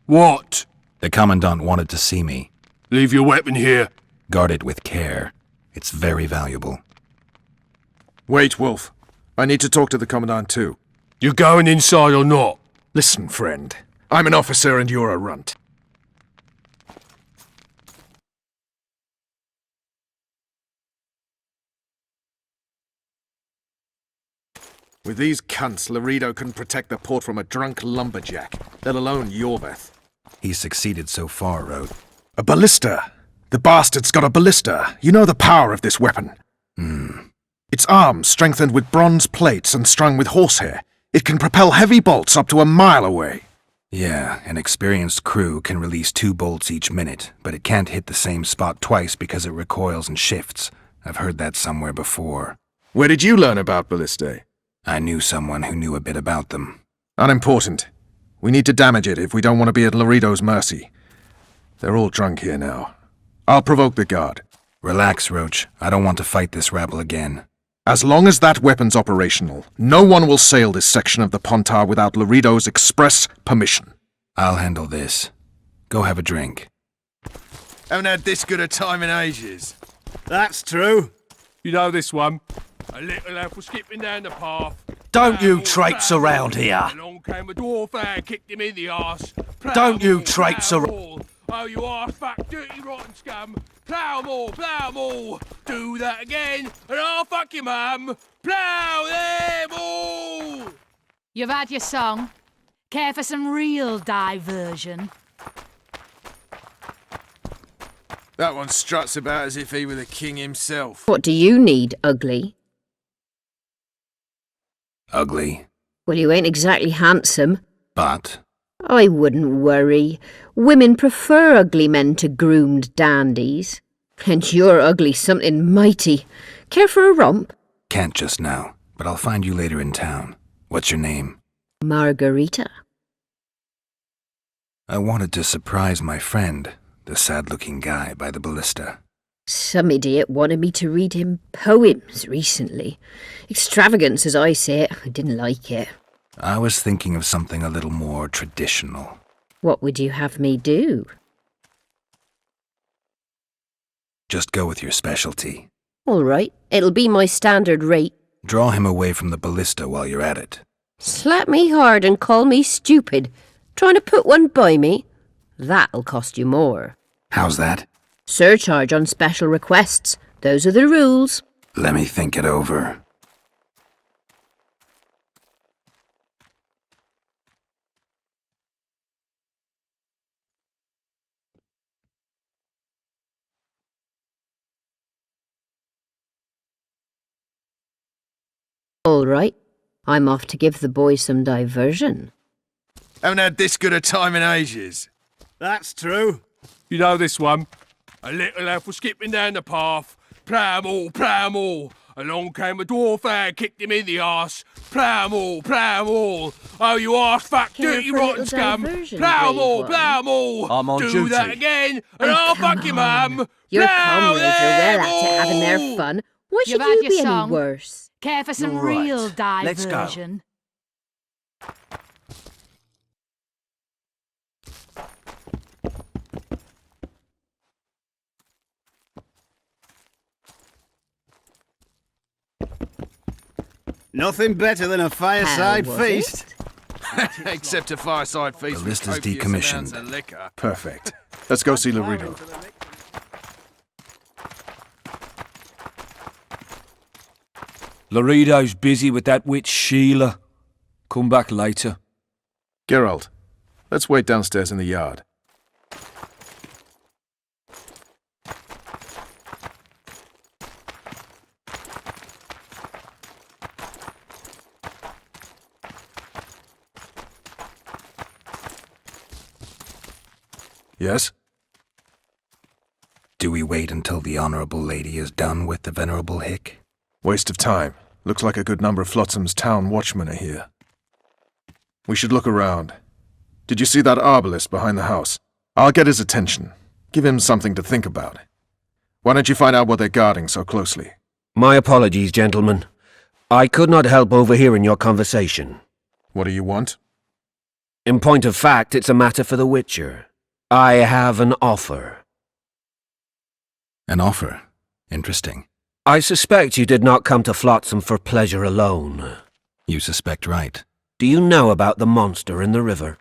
What? The Commandant wanted to see me. Leave your weapon here. Guard it with care. It's very valuable. Wait, Wolf. I need to talk to the Commandant too. You going inside or not? Listen, friend. I'm an officer and you're a runt. With these cunts, Loredo couldn't protect the port from a drunk lumberjack, let alone Yorveth. He's succeeded so far, Roche. A ballista! The bastard's got a ballista. You know the power of this weapon. Its arms strengthened with bronze plates and strung with horsehair. It can propel heavy bolts up to a mile away. Yeah, an experienced crew can release 2 bolts each minute, but it can't hit the same spot twice because it recoils and shifts. I've heard that somewhere before. Where did you learn about ballistae? I knew someone who knew a bit about them. Unimportant. We need to damage it if we don't want to be at Loredo's mercy. They're all drunk here now. I'll provoke the guard. Relax, Roche. I don't want to fight this rabble again. As long as that weapon's operational, no one will sail this section of the Pontar without Loredo's express permission. I'll handle this. Go have a drink. Haven't had this good a time in ages. That's true. You know this one. A little elf was skipping down the path. Don't you traipse around here. Along came a dwarf and kicked him in the arse. Don't you traipse around. Oh, you arse-fuck, dirty rotten scum. Plough 'em all, plough 'em all. Do that again, and I'll fuck your mum. Plough them all. You've had your song. Care for some real diversion? That one struts about as if he were the king himself. What do you need, ugly? Ugly, Well, you ain't exactly handsome. but... I wouldn't worry. Women prefer ugly men to groomed dandies. And you're ugly something mighty. Care for a romp? Can't just now, but I'll find you later in town. What's your name? Margarita. I wanted to surprise my friend, the sad-looking guy by the ballista. Some idiot wanted me to read him poems recently. Extravagance, as I say it. I didn't like it. I was thinking of something a little more traditional. What would you have me do? Just go with your specialty. All right, it'll be my standard rate. Draw him away from the ballista while you're at it. Slap me hard and call me stupid. Trying to put one by me? That'll cost you more. How's that? Surcharge on special requests. Those are the rules. Let me think it over. All right, I'm off to give the boys some diversion. Haven't had this good a time in ages. That's true. You know this one. A little elf was skipping down the path. Plough 'em all, plough 'em all. Along came a dwarf and kicked him in the arse. Plough 'em all, plough 'em all. Oh, you arse-fuck, Care dirty for a rotten little scum. diversion, Plough 'em brave all, one? plough 'em all. I'm on Do duty. that again, and I'll come fuck your on. mum. Your Plough comrades are well at it, having their them all. fun. Why should You've had you your be any song. worse? Care for some You're right. real Let's go. diversion? Nothing better than a fireside How was feast. Except a fireside feast The list with is copious decommissioned. amounts of liquor. Perfect. Let's go see Loredo. Loredo's busy with that witch Sheila. Come back later. Geralt, let's wait downstairs in the yard. Yes? Do we wait until the Honourable Lady is done with the Venerable Hick? Waste of time. Looks like a good number of Flotsam's town watchmen are here. We should look around. Did you see that arbalist behind the house? I'll get his attention. Give him something to think about. Why don't you find out what they're guarding so closely? My apologies, gentlemen. I could not help overhearing your conversation. What do you want? In point of fact, it's a matter for the Witcher. I have an offer. An offer? Interesting. I suspect you did not come to Flotsam for pleasure alone. You suspect right. Do you know about the monster in the river?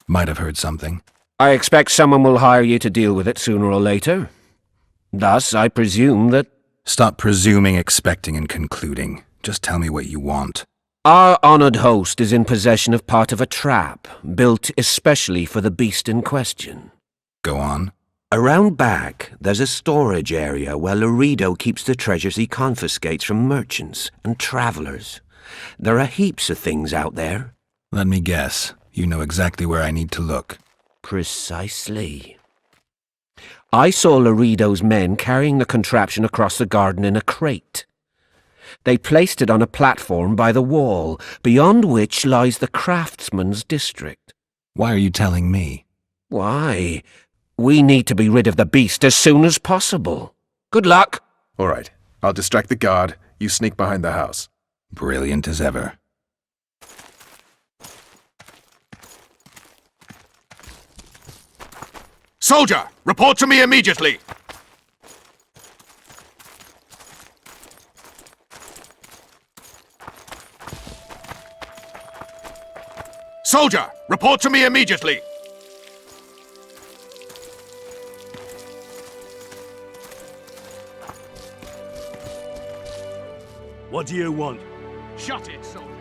Might have heard something. I expect someone will hire you to deal with it sooner or later. Thus, I presume that... Stop presuming, expecting, and concluding. Just tell me what you want. Our honoured host is in possession of part of a trap, built especially for the beast in question. Go on. Around back, there's a storage area where Loredo keeps the treasures he confiscates from merchants and travellers. There are heaps of things out there. Let me guess. You know exactly where I need to look. Precisely. I saw Loredo's men carrying the contraption across the garden in a crate. They placed it on a platform by the wall, beyond which lies the craftsman's district. Why are you telling me? Why? We need to be rid of the beast as soon as possible. Good luck. All right. I'll distract the guard. You sneak behind the house. Brilliant as ever. Soldier, report to me immediately! Soldier, report to me immediately! What do you want? Shut it, soldier.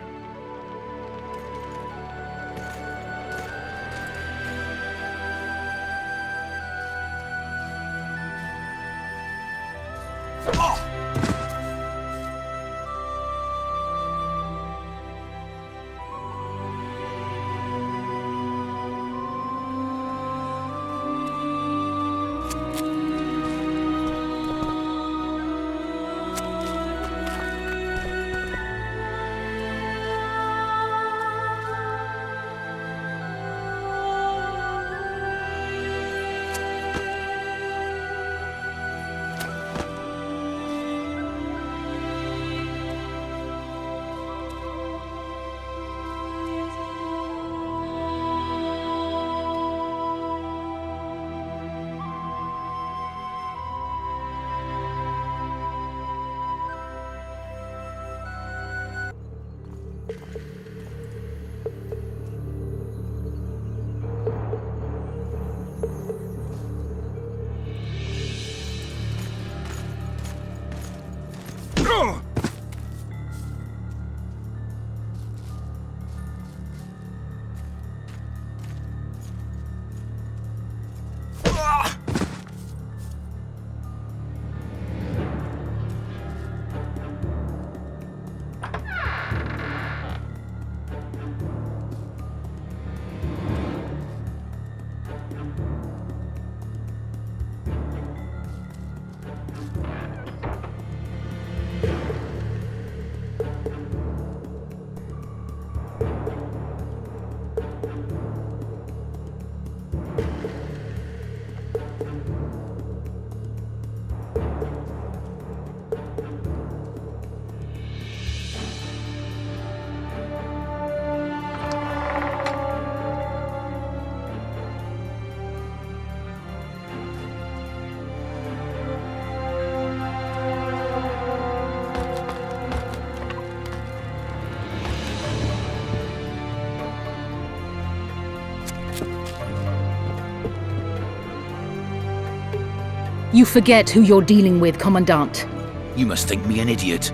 You forget who you're dealing with, Commandant. You must think me an idiot.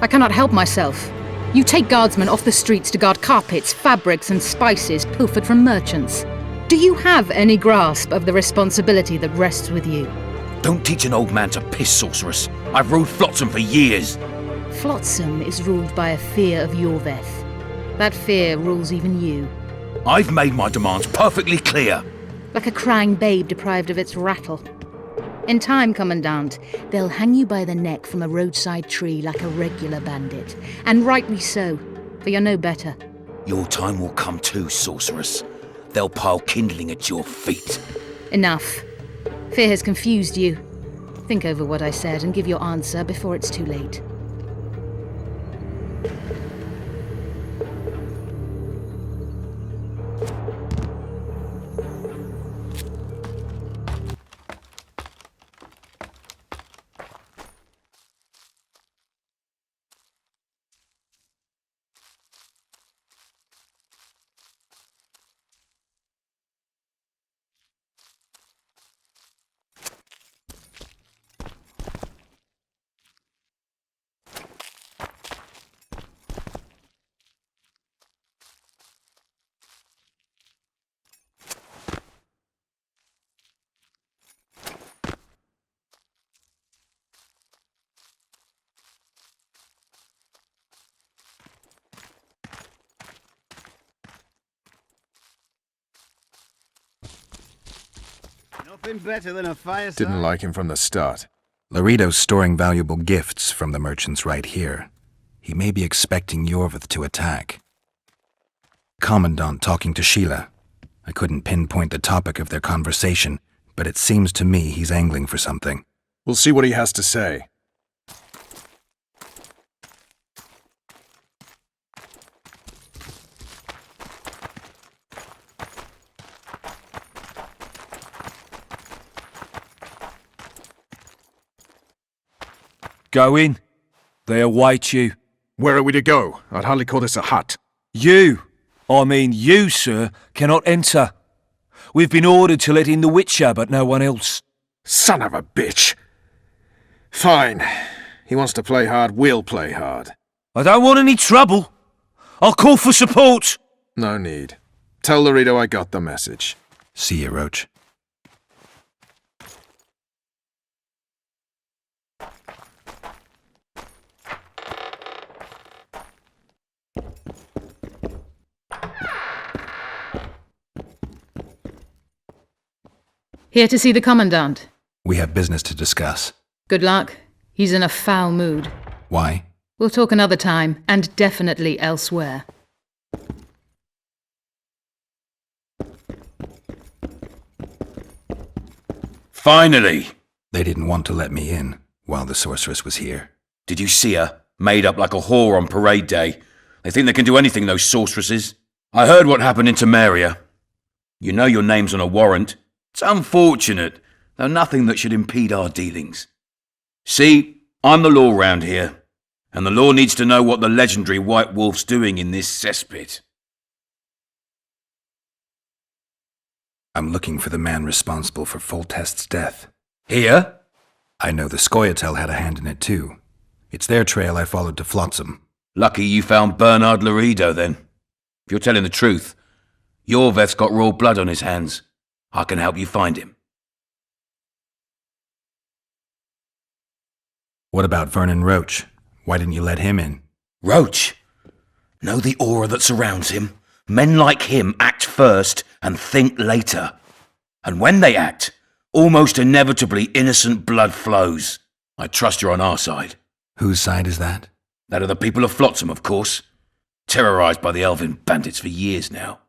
I cannot help myself. You take guardsmen off the streets to guard carpets, fabrics, and spices pilfered from merchants. Do you have any grasp of the responsibility that rests with you? Don't teach an old man to piss, sorceress. I've ruled Flotsam for years. Flotsam is ruled by a fear of Yorveth. That fear rules even you. I've made my demands perfectly clear. Like a crying babe deprived of its rattle. In time, Commandant, they'll hang you by the neck from a roadside tree like a regular bandit. And rightly so, for you're no better. Your time will come too, sorceress. They'll pile kindling at your feet. Enough. Fear has confused you. Think over what I said and give your answer before it's too late. Nothing better than a fireside. Didn't like him from the start. Loredo's storing valuable gifts from the merchants right here. He may be expecting Yorvith to attack. Commandant talking to Sheila. I couldn't pinpoint the topic of their conversation, but it seems to me he's angling for something. We'll see what he has to say. Go in. They await you. Where are we to go? I'd hardly call this a hut. You, sir, cannot enter. We've been ordered to let in the Witcher, but no one else. Son of a bitch! Fine. He wants to play hard, we'll play hard. I don't want any trouble. I'll call for support. No need. Tell Loredo I got the message. See you, Roche. Here to see the Commandant. We have business to discuss. Good luck. He's in a foul mood. Why? We'll talk another time, and definitely elsewhere. Finally! They didn't want to let me in while the sorceress was here. Did you see her? Made up like a whore on parade day. They think they can do anything, those sorceresses. I heard what happened in Temeria. You know your name's on a warrant. It's unfortunate, though nothing that should impede our dealings. See, I'm the law round here, and the law needs to know what the legendary White Wolf's doing in this cesspit. I'm looking for the man responsible for Foltest's death. Here? I know the Scoia'tael had a hand in it too. It's their trail I followed to Flotsam. Lucky you found Bernard Loredo, then. If you're telling the truth, Yorveth's got raw blood on his hands. I can help you find him. What about Vernon Roche? Why didn't you let him in? Roche? Know the aura that surrounds him? Men like him act first and think later. And when they act, almost inevitably innocent blood flows. I trust you're on our side. Whose side is that? That of the people of Flotsam, of course. Terrorized by the elven bandits for years now.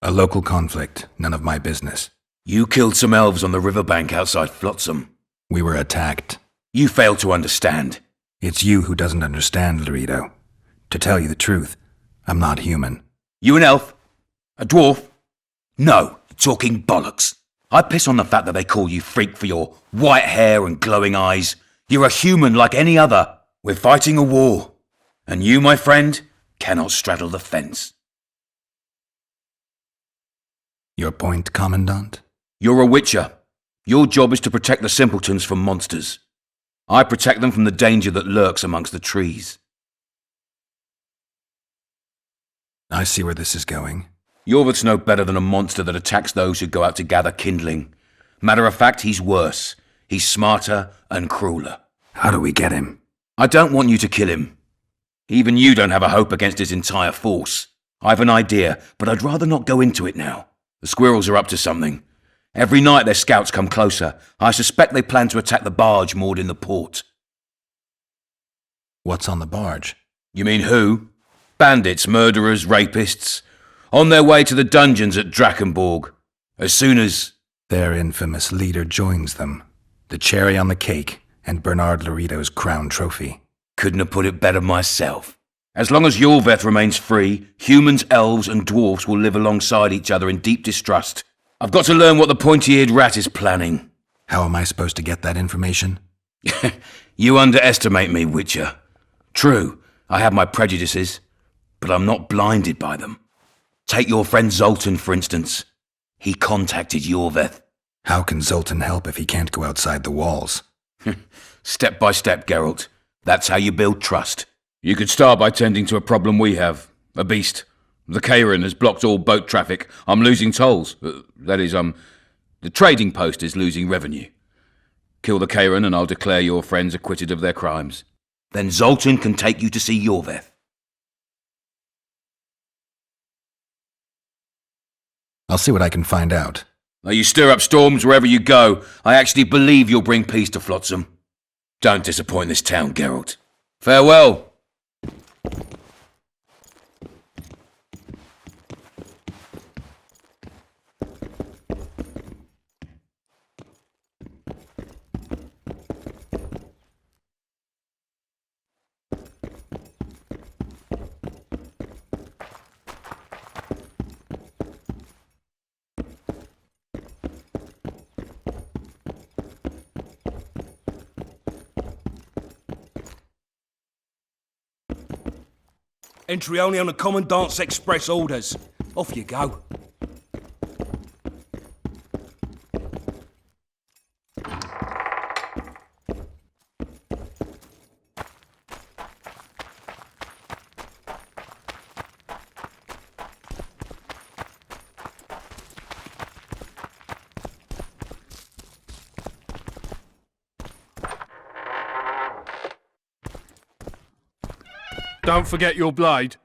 A local conflict, none of my business. You killed some elves on the riverbank outside Flotsam. We were attacked. You failed to understand. It's you who doesn't understand, Loredo. To tell you the truth, I'm not human. You an elf? A dwarf? No, talking bollocks. I piss on the fact that they call you freak for your white hair and glowing eyes. You're a human like any other. We're fighting a war. And you, my friend, cannot straddle the fence. Your point, Commandant? You're a witcher. Your job is to protect the simpletons from monsters. I protect them from the danger that lurks amongst the trees. I see where this is going. Yorvith's no better than a monster that attacks those who go out to gather kindling. Matter of fact, he's worse. He's smarter and crueler. How do we get him? I don't want you to kill him. Even you don't have a hope against his entire force. I've an idea, but I'd rather not go into it now. The squirrels are up to something. Every night their scouts come closer. I suspect they plan to attack the barge moored in the port. What's on the barge? You mean who? Bandits, murderers, rapists. On their way to the dungeons at Drakenborg. As soon as... Their infamous leader joins them. The cherry on the cake and Bernard Loredo's crown trophy. Couldn't have put it better myself. As long as Yorveth remains free, humans, elves and dwarfs will live alongside each other in deep distrust. I've got to learn what the pointy-eared rat is planning. How am I supposed to get that information? You underestimate me, Witcher. True, I have my prejudices, but I'm not blinded by them. Take your friend Zoltan, for instance. He contacted Yorveth. How can Zoltan help if he can't go outside the walls? Step by step, Geralt. That's how you build trust. You could start by tending to a problem we have. A beast. The Kairin has blocked all boat traffic. I'm losing tolls. That is, the trading post is losing revenue. Kill the Karen and I'll declare your friends acquitted of their crimes. Then Zoltan can take you to see Yorveth. I'll see what I can find out. Now you stir up storms wherever you go. I actually believe you'll bring peace to Flotsam. Don't disappoint this town, Geralt. Farewell. Entry only on the Commandant's express orders. Off you go. Don't forget your blade.